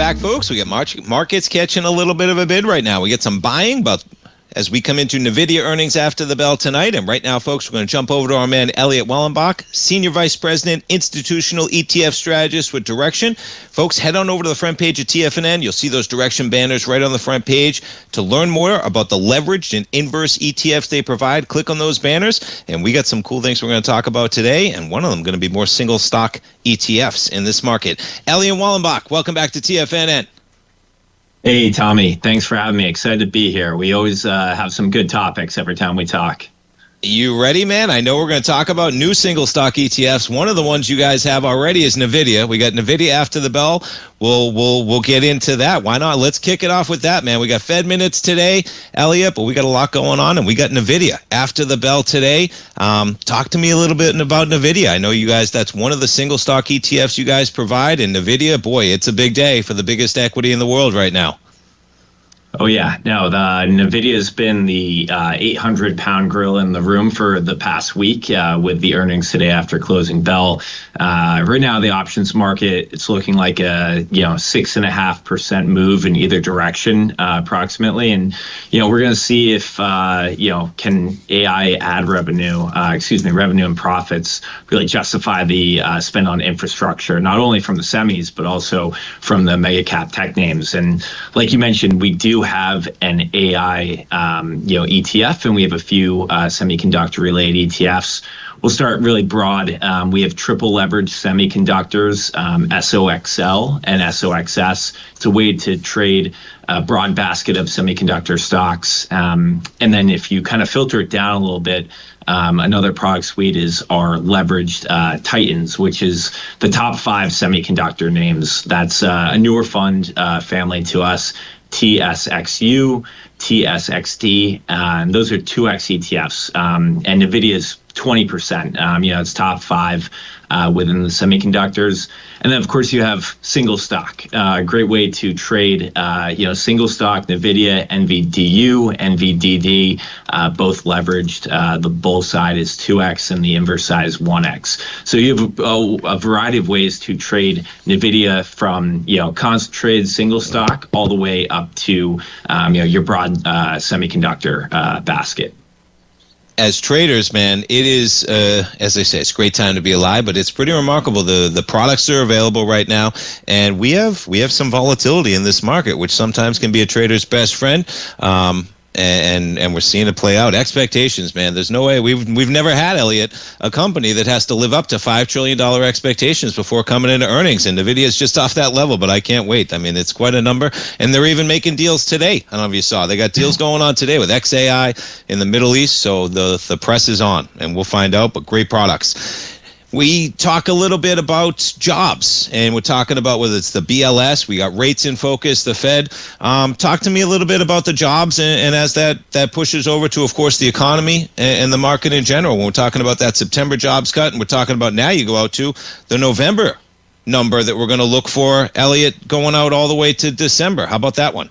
back, folks. We got markets catching a little bit of a bid right now. We get some buying, but as we come into Nvidia earnings after the bell tonight. And right now, folks, we're going to jump over to our man, Eliott Wellenbach, Senior Vice President, Institutional ETF Strategist with Direxion. Folks, head on over to the front page of TFNN. You'll see those Direxion banners right on the front page. To learn more about the leveraged and inverse ETFs they provide, click on those banners. And we got some cool things we're going to talk about today. And one of them going to be more single stock ETFs in this market. Eliott Wellenbach, welcome back to TFNN. Hey, Tommy. Thanks for having me. Excited to be here. We always have some good topics every time we talk. You ready, man? I know we're going to talk about new single stock ETFs. One of the ones you guys have already is Nvidia. We got Nvidia after the bell. We'll get into that. Why not? Let's kick it off with that, man. We got Fed minutes today, Eliott, but we got a lot going on, and we got Nvidia after the bell today. Talk to me a little bit about Nvidia. I know you guys, that's one of the single stock ETFs you guys provide, and Nvidia, boy, it's a big day for the biggest equity in the world right now. Oh, yeah. No, the Nvidia has been the 800-pound gorilla in the room for the past week with the earnings today after closing bell. Right now, the options market, it's looking like a 6.5% move in either direction, approximately. And, we're going to see if, can AI ad revenue, revenue and profits really justify the spend on infrastructure, not only from the semis, but also from the mega cap tech names. And like you mentioned, we do have an AI, ETF, and we have a few semiconductor-related ETFs. We'll start really broad. We have triple leverage semiconductors, SOXL and SOXS. It's a way to trade a broad basket of semiconductor stocks. And then if you kind of filter it down a little bit, another product suite is our leveraged Titans, which is the top 5 semiconductor names. That's a newer fund family to us. TSXU, TSXD, and those are 2x ETFs. And Nvidia is 20%. It's top 5 within the semiconductors. And then, of course, you have single stock. A great way to trade, single stock, Nvidia, NVDU, NVDD, both leveraged. The bull side is 2x and the inverse side is 1x. So you have a variety of ways to trade Nvidia from, concentrated single stock all the way up to, your broad semiconductor basket. As traders, man, it is, as I say, it's a great time to be alive, but it's pretty remarkable. The products are available right now, and we have some volatility in this market, which sometimes can be a trader's best friend. And we're seeing it play out. Expectations, man. There's no way we've never had, Eliott, a company that has to live up to $5 trillion expectations before coming into earnings. And Nvidia is just off that level, but I can't wait. I mean, it's quite a number. And they're even making deals today. I don't know if you saw. They got deals going on today with XAI in the Middle East. So the press is on, and we'll find out. But great products. We talk a little bit about jobs, and we're talking about whether it's the BLS, we got rates in focus, the Fed. Talk to me a little bit about the jobs, and as that pushes over to, of course, the economy and the market in general. When we're talking about that September jobs cut, and we're talking about now you go out to the November number that we're going to look for, Eliott, going out all the way to December. How about that one?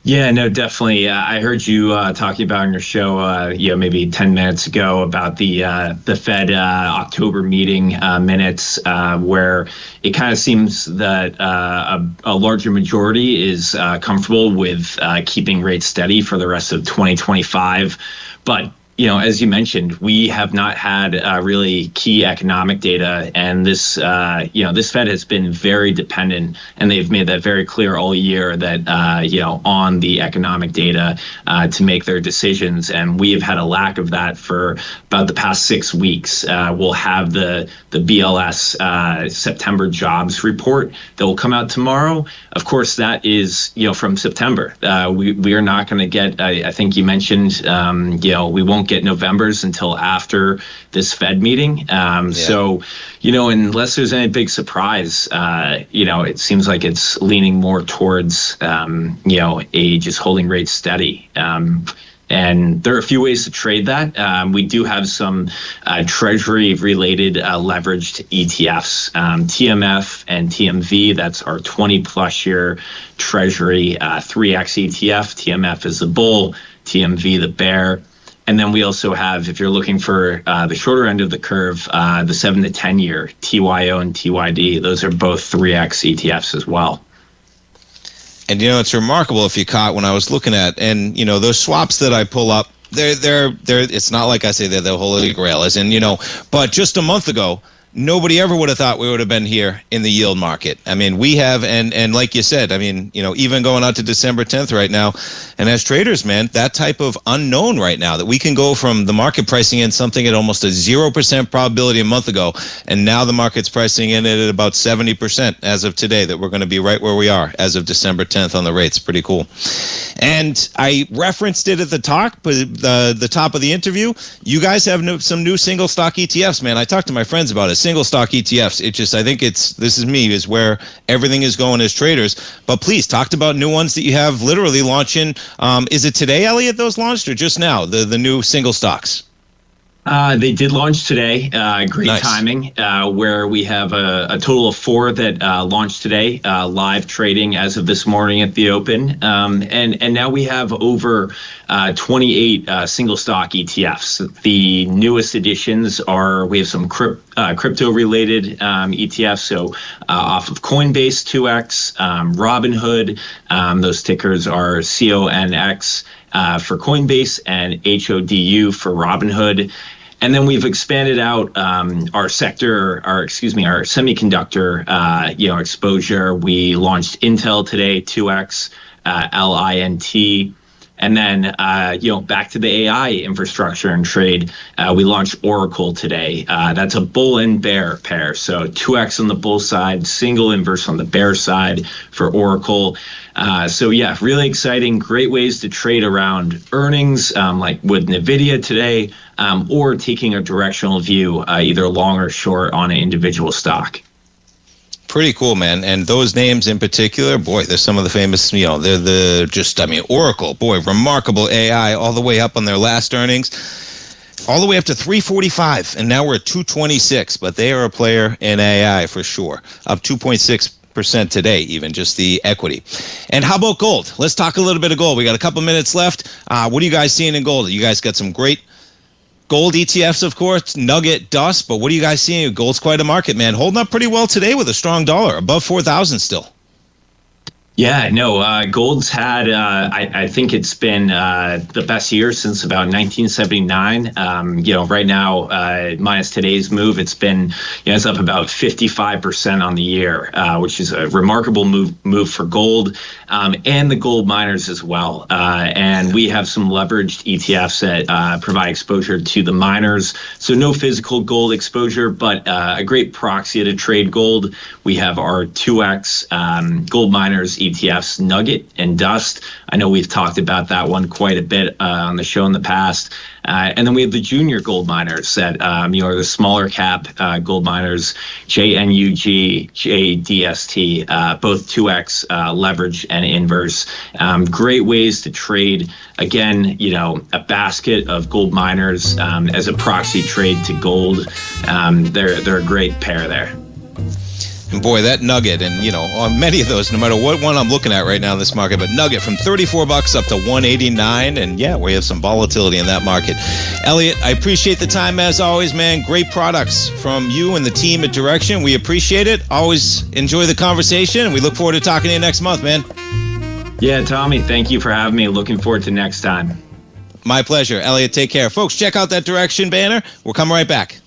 Yeah, no, definitely. I heard you talking about on your show, maybe 10 minutes ago about the Fed October meeting minutes, where it kind of seems that a larger majority is comfortable with keeping rates steady for the rest of 2025. But as you mentioned, we have not had really key economic data, and this Fed has been very dependent, and they've made that very clear all year that on the economic data to make their decisions, and we have had a lack of that for about the past 6 weeks. We'll have the BLS September jobs report that will come out tomorrow. Of course, that is from September. We are not going to get. I think you mentioned we won't get November's until after this Fed meeting. So, unless there's any big surprise, it seems like it's leaning more towards, just holding rates steady. And there are a few ways to trade that. We do have some Treasury-related leveraged ETFs, TMF and TMV. That's our 20-plus year Treasury 3X ETF. TMF is the bull, TMV the bear. And then we also have, if you're looking for the shorter end of the curve, the 7 to 10 year TYO and TYD. Those are both 3X ETFs as well. And it's remarkable if you caught when I was looking at, and those swaps that I pull up, they're it's not like I say they're the holy grail, as in, but just a month ago, nobody ever would have thought we would have been here in the yield market. I mean, we have, and like you said, I mean, even going out to December 10th right now, and as traders, man, that type of unknown right now, that we can go from the market pricing in something at almost a 0% probability a month ago, and now the market's pricing in it at about 70% as of today, that we're going to be right where we are as of December 10th on the rates. Pretty cool. And I referenced it at the top of the interview. You guys have some new single stock ETFs, man. I talked to my friends about it. Single stock ETFs. I think this is where everything is going as traders. But please, talk about new ones that you have literally launching. Is it today, Eliott, those launched, or just now, the new single stocks? They did launch today. Great Nice. timing, where we have a total of 4 that launched today, live trading as of this morning at the open. And now we have over 28 single stock ETFs. The newest additions we have some crypto related ETFs. So off of Coinbase 2X, Robinhood, those tickers are CONX. For Coinbase and HODU for Robinhood. And then we've expanded out our semiconductor exposure. We launched Intel today, 2X, LINT. And then, back to the AI infrastructure and trade, we launched Oracle today. That's a bull and bear pair. So 2X on the bull side, single inverse on the bear side for Oracle. Really exciting. Great ways to trade around earnings, like with Nvidia today, or taking a directional view, either long or short on an individual stock. Pretty cool, man. And those names in particular, boy, they're some of the famous, they're Oracle, boy, remarkable AI all the way up on their last earnings, all the way up to 345. And now we're at 226, but they are a player in AI for sure, up 2.6% today, even just the equity. And how about gold? Let's talk a little bit of gold. We got a couple minutes left. What are you guys seeing in gold? You guys got some great gold ETFs, of course, Nugget, Dust, but what are you guys seeing? Gold's quite a market, man. Holding up pretty well today with a strong dollar, above 4,000 still. Yeah, no, gold's had, I think it's been the best year since about 1979. Right now, minus today's move, it's been, it's up about 55% on the year, which is a remarkable move for gold, and the gold miners as well. And we have some leveraged ETFs that provide exposure to the miners. So no physical gold exposure, but a great proxy to trade gold. We have our 2X gold miners ETFs, Nugget and Dust. I know we've talked about that one quite a bit on the show in the past. And then we have the junior gold miners that, are the smaller cap gold miners, JNUG, JDST, both 2X leverage and inverse. Great ways to trade. Again, a basket of gold miners as a proxy trade to gold. They're a great pair there. And boy, that Nugget, and on many of those, no matter what one I'm looking at right now in this market, but Nugget from $34 up to $189, and yeah, we have some volatility in that market. Eliott, I appreciate the time as always, man. Great products from you and the team at Direxion. We appreciate it. Always enjoy the conversation, and we look forward to talking to you next month, man. Yeah, Tommy, thank you for having me. Looking forward to next time. My pleasure. Eliott, take care. Folks, check out that Direxion banner. We'll come right back.